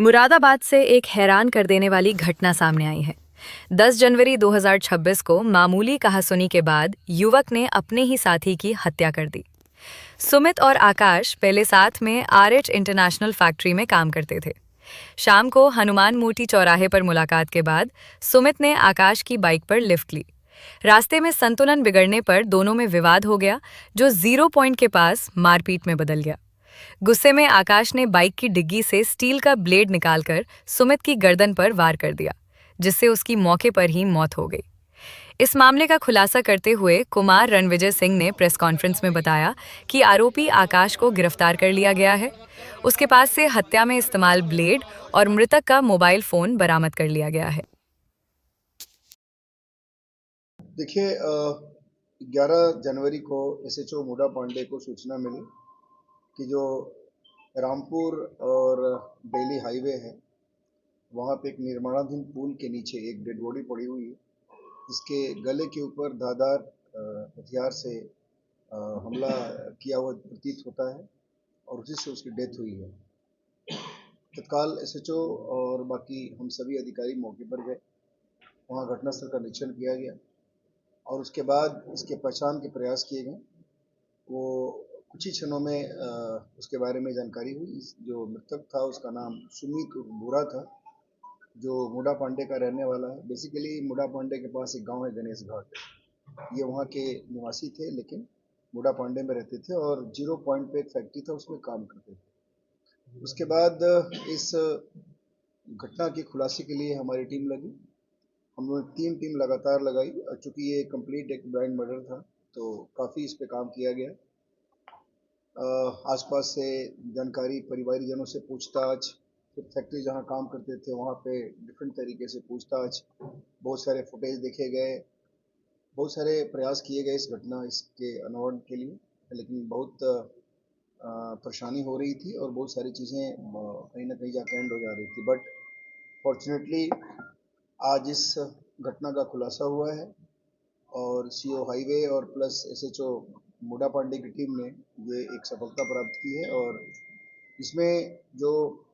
मुरादाबाद से एक हैरान कर देने वाली घटना सामने आई है। 10 जनवरी 2026 को मामूली कहासुनी के बाद युवक ने अपने ही साथी की हत्या कर दी। सुमित और आकाश पहले साथ में RH इंटरनेशनल फैक्ट्री में काम करते थे। शाम को हनुमान मूर्ति चौराहे पर मुलाकात के बाद सुमित ने आकाश की बाइक पर लिफ्ट ली। रास्ते में संतुलन बिगड़ने पर दोनों में विवाद हो गया, जो 0 पॉइंट के पास मारपीट में बदल गया। गुस्से में आकाश ने बाइक की डिग्गी से स्टील का ब्लेड निकालकर सुमित की गर्दन पर वार कर दिया, जिससे उसकी मौके पर ही मौत हो गई। इस मामले का खुलासा करते हुए कुमार रणविजय सिंह ने प्रेस कॉन्फ्रेंस में बताया कि आरोपी आकाश को गिरफ्तार कर लिया गया है। उसके पास से हत्या में इस्तेमाल ब्लेड और मृतक का मोबाइल फोन बरामद कर लिया गया है। देखिए, 11 जनवरी को SHO मूडा पांडे को सूचना मिली कि जो रामपुर और दिल्ली हाईवे है, वहाँ पे एक निर्माणाधीन पुल के नीचे एक डेड बॉडी पड़ी हुई है, जिसके गले के ऊपर धारदार हथियार से हमला किया हुआ प्रतीत होता है और उसी से उसकी डेथ हुई है। तत्काल SHO और बाकी हम सभी अधिकारी मौके पर गए, वहाँ घटनास्थल का निरीक्षण किया गया और उसके बाद इसके पहचान के प्रयास किए गए। वो कुछ ही क्षणों में उसके बारे में जानकारी हुई। जो मृतक था उसका नाम सुमित बुरा था, जो मूडा पांडे का रहने वाला है। बेसिकली मूडा पांडे के पास एक गांव है गणेश घाट, ये वहाँ के निवासी थे, लेकिन मूडा पांडे में रहते थे और 0 पॉइंट पे एक फैक्ट्री था, उसमें काम करते थे। उसके बाद इस घटना के खुलासे के लिए हमारी टीम लगी। हम लोगों ने 3 टीम लगातार लगाई। चूँकि ये कंप्लीट एक ब्लाइंड मर्डर था, तो काफ़ी इस पे काम किया गया। आसपास से जानकारी, परिवारीजनों से पूछताछ, फिर फैक्ट्री जहाँ काम करते थे वहाँ पे डिफरेंट तरीके से पूछताछ, बहुत सारे फुटेज देखे गए, बहुत सारे प्रयास किए गए इस घटना इसके अनावरण के लिए, लेकिन बहुत परेशानी हो रही थी और बहुत सारी चीज़ें कहीं ना कहीं जाके एंड हो जा रही थी। बट फॉर्चुनेटली आज इस घटना का खुलासा हुआ है और CO हाईवे और प्लस SHO मूडा पांडे की टीम ने ये एक सफलता प्राप्त की है। और इसमें जो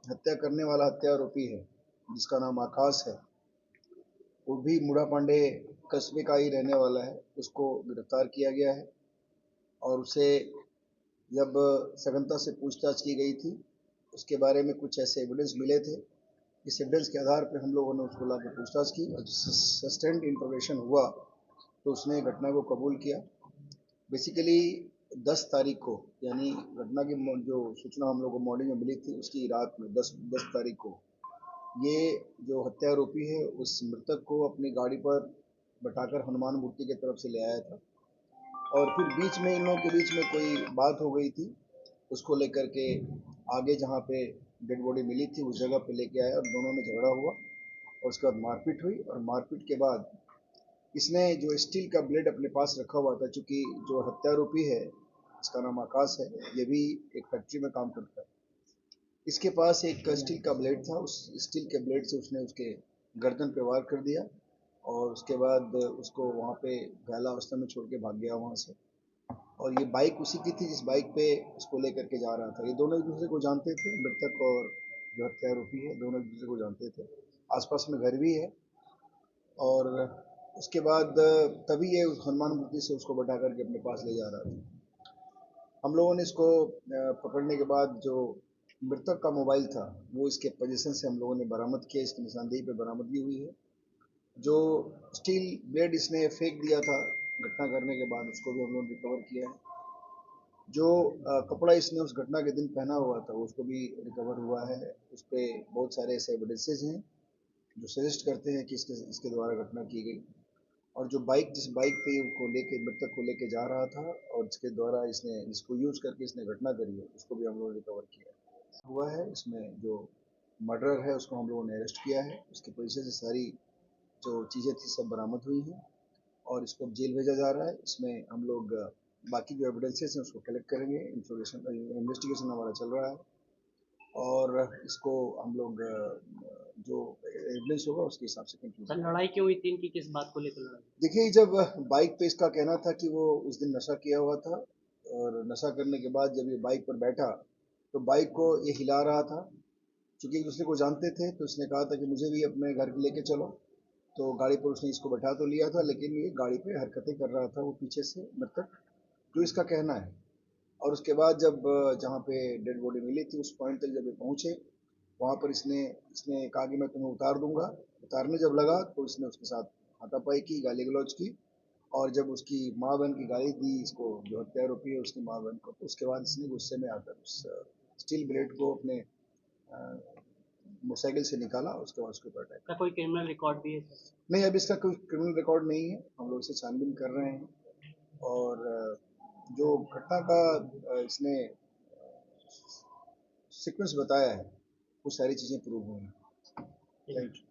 हत्या करने वाला हत्या आरोपी है, जिसका नाम आकाश है, वो भी मूडा पांडे कस्बे का ही रहने वाला है। उसको गिरफ्तार किया गया है और उसे जब सघनता से पूछताछ की गई थी, उसके बारे में कुछ ऐसे एविडेंस मिले थे। इस एविडेंस के आधार पर हम लोगों ने उसको लाकर पूछताछ की और सस्टेंड इंफॉर्मेशन हुआ तो उसने घटना को कबूल किया। बेसिकली 10 तारीख को, यानी घटना की जो सूचना हम लोग को मॉर्निंग में मिली थी, उसकी रात में 10 तारीख को ये जो हत्या आरोपी है उस मृतक को अपनी गाड़ी पर बैठाकर हनुमान मूर्ति की तरफ से ले आया था और फिर बीच में इन लोगों के बीच में कोई बात हो गई थी, उसको लेकर के आगे जहाँ पे डेड बॉडी मिली थी उस जगह पे लेके आया और दोनों में झगड़ा हुआ और उसके बाद मारपीट हुई। और मारपीट के बाद इसने जो स्टील का ब्लेड अपने पास रखा हुआ था, चूँकि जो हत्यारोपी है इसका नाम आकाश है, ये भी एक फैक्ट्री में काम करता है, इसके पास एक स्टील का ब्लेड था। उस स्टील के ब्लेड से उसने उसके गर्दन पे वार कर दिया और उसके बाद उसको वहाँ पे घायल अवस्था में छोड़ के भाग गया वहाँ से। और ये बाइक उसी की थी जिस बाइक पे उसको लेकर के जा रहा था। ये दोनों एक दूसरे को जानते थे, मृतक और जो हत्यारोपी है दोनों एक दूसरे को जानते थे। आसपास में घर भी है और उसके बाद तभी ये उस हनुमान मूर्ति से उसको बैठा करके अपने पास ले जा रहा था। हम लोगों ने इसको पकड़ने के बाद जो मृतक का मोबाइल था वो इसके पोजीशन से हम लोगों ने बरामद किया। इसकी निशानदेही पे बरामदगी हुई है। जो स्टील ब्लेड इसने फेंक दिया था घटना करने के बाद, उसको भी हम लोगों ने रिकवर किया है। जो कपड़ा इसने उस घटना के दिन पहना हुआ था उसको भी रिकवर हुआ है। उस पर बहुत सारे ऐसे एविडेंसेज हैं जो सजेस्ट करते हैं कि इसके द्वारा घटना की गई। और जो बाइक, जिस बाइक पे उसको लेके मृतक को लेके जा रहा था और जिसके द्वारा इसने जिसको यूज करके इसने घटना करी है, उसको भी हम लोगों ने रिकवर किया हुआ है। इसमें जो मर्डर है उसको हम लोगों ने अरेस्ट किया है। उसके पैसे से सारी जो चीज़ें थी सब बरामद हुई हैं और इसको जेल भेजा जा रहा है। इसमें हम लोग बाकी जो एविडेंसेस हैं उसको कलेक्ट करेंगे। इन्वेस्टिगेशन हमारा चल रहा है और इसको हम लोग जो एविडेंस होगा उसके हिसाब से कंक्लूड। सर, लड़ाई क्यों हुई थी इनकी, किस बात को लेकर लड़ाई? देखिए, जब बाइक पे इसका कहना था कि वो उस दिन नशा किया हुआ था और नशा करने के बाद जब ये बाइक पर बैठा तो बाइक को ये हिला रहा था चूँकि एक दूसरे को जानते थे तो उसने कहा था कि मुझे भी अपने घर लेके चलो। तो गाड़ी पर उसने इसको बैठा तो लिया था, लेकिन ये गाड़ी पे हरकतें कर रहा था वो पीछे से मृतक, जो इसका कहना है। और उसके बाद जब जहाँ पे डेड बॉडी मिली थी उस पॉइंट तक जब ये पहुँचे, वहाँ पर इसने इसने कहा कि मैं तुम्हें उतार दूंगा। उतारने जब लगा तो इसने उसके साथ हाथापाई की, गाली गलौज की। और जब उसकी माँ बहन की गाली दी इसको, जो हत्या आरोपी है उसकी माँ बहन को, तो उसके बाद इसने गुस्से में आकर उस स्टील ब्लेड को अपने मोटरसाइकिल से निकाला, उसके बाद उसके ऊपर अटैक। का कोई क्रिमिनल रिकॉर्ड भी है सर? नहीं, अभी इसका कोई क्रिमिनल रिकॉर्ड नहीं है, हम लोग इसे छानबीन कर रहे हैं। और जो घटना का इसने सीक्वेंस बताया है वो सारी चीज़ें प्रूव हुई हैं। Thank you.